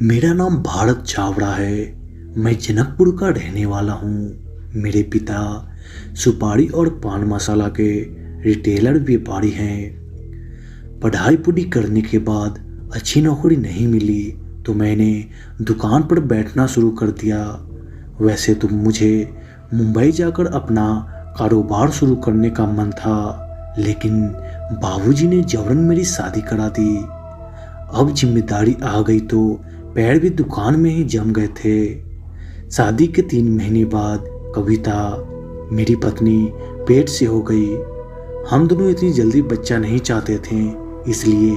मेरा नाम भारत चावड़ा है। मैं जनकपुर का रहने वाला हूँ। मेरे पिता सुपारी और पान मसाला के रिटेलर व्यापारी हैं। पढ़ाई पूरी करने के बाद अच्छी नौकरी नहीं मिली तो मैंने दुकान पर बैठना शुरू कर दिया। वैसे तो मुझे मुंबई जाकर अपना कारोबार शुरू करने का मन था, लेकिन बाबूजी ने जबरन मेरी शादी करा दी। अब जिम्मेदारी आ गई तो पैर भी दुकान में ही जम गए थे। शादी के 3 महीने बाद कविता मेरी पत्नी पेट से हो गई। हम दोनों इतनी जल्दी बच्चा नहीं चाहते थे, इसलिए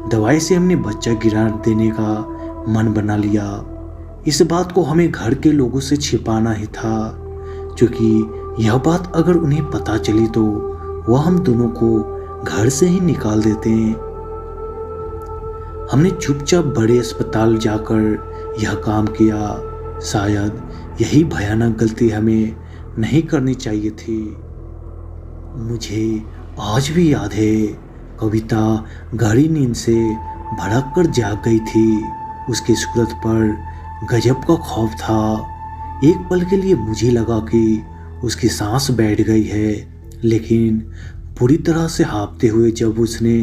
दवाई से हमने बच्चा गिरा देने का मन बना लिया। इस बात को हमें घर के लोगों से छिपाना ही था, क्योंकि यह बात अगर उन्हें पता चली तो वह हम दोनों को घर से ही निकाल देते। हमने चुपचाप बड़े अस्पताल जाकर यह काम किया। शायद यही भयानक गलती हमें नहीं करनी चाहिए थी। मुझे आज भी याद है, कविता गहरी नींद से भड़क कर जाग गई थी। उसकी सूरत पर गजब का खौफ था। एक पल के लिए मुझे लगा कि उसकी सांस बैठ गई है, लेकिन पूरी तरह से हाँफते हुए जब उसने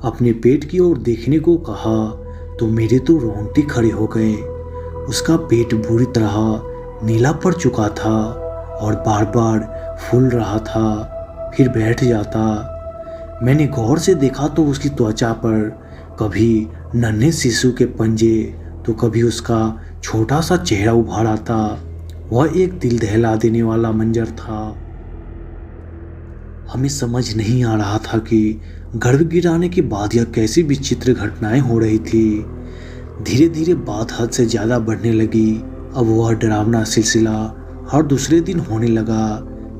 अपने पेट की ओर देखने को कहा तो मेरे तो रोंगटे खड़े हो गए। उसका पेट बुरी तरह नीला पड़ चुका था और बार बार फूल रहा था, फिर बैठ जाता। मैंने गौर से देखा तो उसकी त्वचा पर कभी नन्हे शिशु के पंजे तो कभी उसका छोटा सा चेहरा उभार आता। वह एक दिल दहला देने वाला मंजर था। हमें समझ नहीं आ रहा था कि गर्भ गिराने के बाद यह कैसी विचित्र घटनाएं हो रही थी। धीरे धीरे बात हद से ज़्यादा बढ़ने लगी। अब वह डरावना सिलसिला हर दूसरे दिन होने लगा।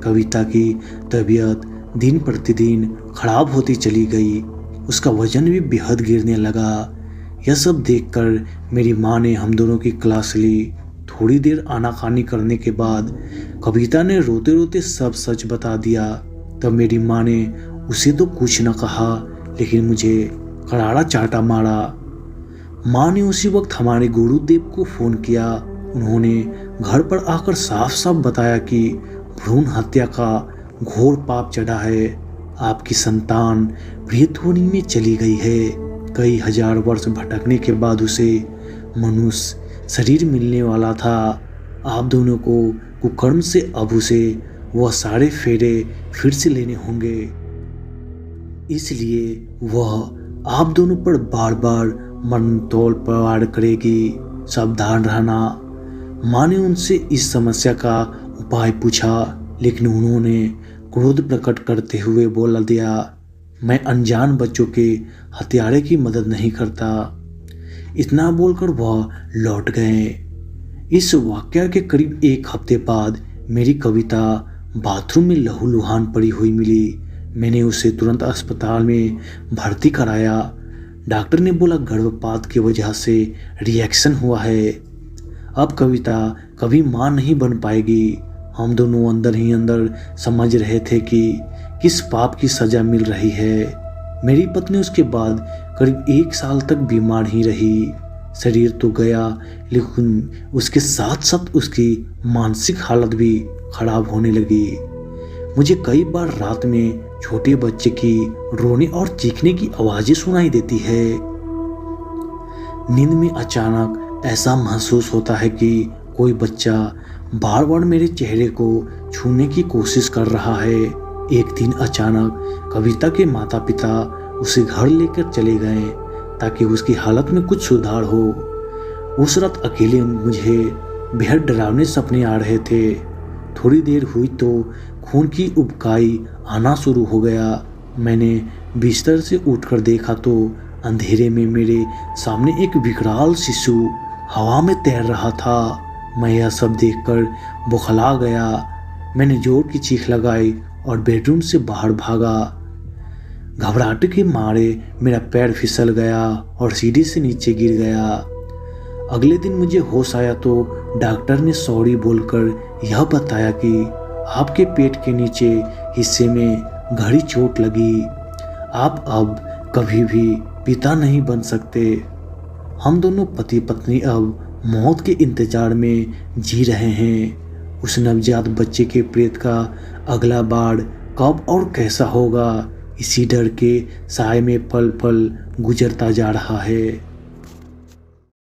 कविता की तबीयत दिन प्रतिदिन खराब होती चली गई। उसका वजन भी बेहद गिरने लगा। यह सब देखकर मेरी माँ ने हम दोनों की क्लास ली। थोड़ी देर आनाकानी करने के बाद कविता ने रोते रोते सब सच बता दिया। तब मेरी माँ ने उसे तो कुछ न कहा, लेकिन मुझे करारा चाटा मारा। माँ ने उसी वक्त हमारे गुरुदेव को फ़ोन किया। उन्होंने घर पर आकर साफ साफ बताया कि भ्रूण हत्या का घोर पाप चढ़ा है। आपकी संतान प्रेतहोनी में चली गई है। कई हजार वर्ष भटकने के बाद उसे मनुष्य शरीर मिलने वाला था। आप दोनों को कुकर्म से अब उसे वह सारे फेरे फिर से लेने होंगे, इसलिए वह आप दोनों पर बार बार मरणतोल प्रहार करेगी। सावधान रहना। माँ ने उनसे इस समस्या का उपाय पूछा, लेकिन उन्होंने क्रोध प्रकट करते हुए बोल दिया, मैं अनजान बच्चों के हत्यारे की मदद नहीं करता। इतना बोलकर वह लौट गए। इस वाकया के करीब 1 हफ्ते बाद मेरी कविता बाथरूम में लहूलुहान पड़ी हुई मिली। मैंने उसे तुरंत अस्पताल में भर्ती कराया। डॉक्टर ने बोला गर्भपात की वजह से रिएक्शन हुआ है। अब कविता कभी माँ नहीं बन पाएगी। हम दोनों अंदर ही अंदर समझ रहे थे कि किस पाप की सज़ा मिल रही है। मेरी पत्नी उसके बाद करीब 1 साल तक बीमार ही रही। शरीर तो गया, लेकिन उसके साथ साथ उसकी मानसिक हालत भी खराब होने लगी। मुझे कई बार रात में छोटे बच्चे की रोने और चीखने की आवाज़ें सुनाई देती है। नींद में अचानक ऐसा महसूस होता है कि कोई बच्चा बार बार मेरे चेहरे को छूने की कोशिश कर रहा है। एक दिन अचानक कविता के माता पिता उसे घर लेकर चले गए ताकि उसकी हालत में कुछ सुधार हो। उस रात अकेले मुझे बेहद डरावने सपने आ रहे थे। थोड़ी देर हुई तो खून की उबकाई आना शुरू हो गया। मैंने बिस्तर से उठकर देखा तो अंधेरे में मेरे सामने एक विकराल शिशु हवा में तैर रहा था। मैं यह सब देखकर बौखला गया। मैंने जोर की चीख लगाई और बेडरूम से बाहर भागा। घबराहट के मारे मेरा पैर फिसल गया और सीढ़ी से नीचे गिर गया। अगले दिन मुझे होश आया तो डॉक्टर ने सॉरी बोलकर यह बताया कि आपके पेट के नीचे हिस्से में गहरी चोट लगी। आप अब कभी भी पिता नहीं बन सकते। हम दोनों पति पत्नी अब मौत के इंतजार में जी रहे हैं। उस नवजात बच्चे के प्रेत का अगला बाढ़ कब और कैसा होगा, इसी डर के साए में पल पल गुजरता जा रहा है।